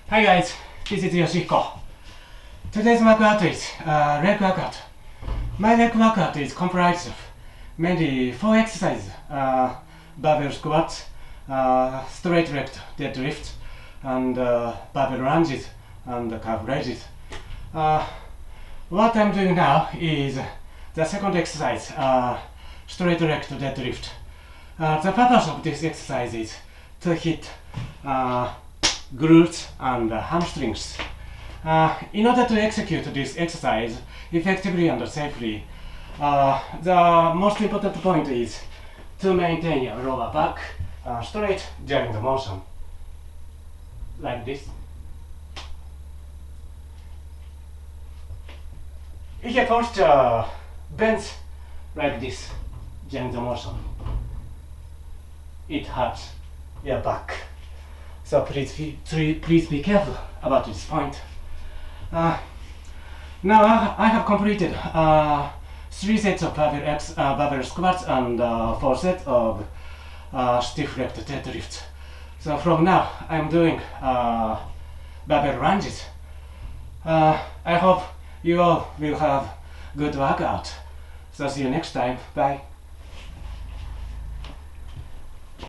Hi guys, this is Yoshihiko. Today's workout is leg workout. My leg workout is comprised of mainly 4 exercises: barbell squats, straight leg deadlift, and barbell lunges and calf raises. What I'm doing now is the second exercise, straight leg deadlift. The purpose of this exercise is to hit glutes and hamstrings. In order to execute this exercise effectively and safely, the most important point is to maintain your lower back straight during the motion, like this. If your posture bends like this during the motion, it hurts your back. So please be careful about this point. Now I have completed 3 sets of barbell squats and 4 sets of stiff leg deadlifts. So from now I'm doing barbell lunges. I hope you all will have good workout. So see you next time. Bye.